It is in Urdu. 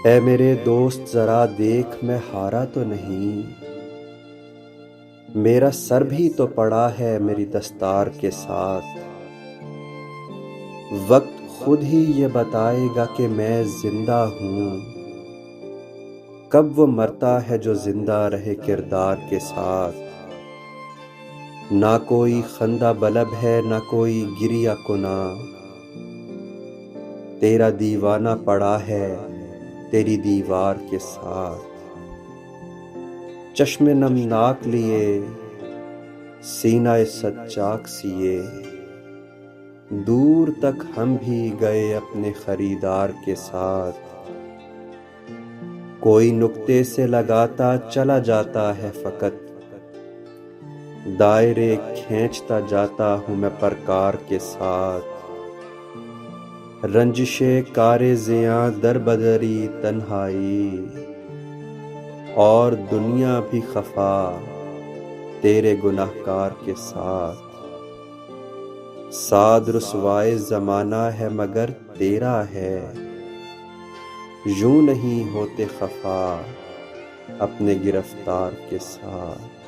اے میرے دوست ذرا دیکھ میں ہارا تو نہیں، میرا سر بھی تو پڑا ہے میری دستار کے ساتھ۔ وقت خود ہی یہ بتائے گا کہ میں زندہ ہوں، کب وہ مرتا ہے جو زندہ رہے کردار کے ساتھ۔ نہ کوئی خندہ بلب ہے نہ کوئی گریہ کناں، تیرا دیوانہ پڑا ہے تیری دیوار کے ساتھ۔ چشم نمناک لیے سینہ سچاک سیے، دور تک ہم بھی گئے اپنے خریدار کے ساتھ۔ کوئی نقطے سے لگاتا چلا جاتا ہے فقط، دائرے کھینچتا جاتا ہوں میں پرکار کے ساتھ۔ رنجشِ کار زیاں در بدری تنہائی، اور دنیا بھی خفا تیرے گنہگار کے ساتھ۔ سعد رسوائے زمانہ ہے مگر تیرا ہے، یوں نہیں ہوتے خفا اپنے گرفتار کے ساتھ۔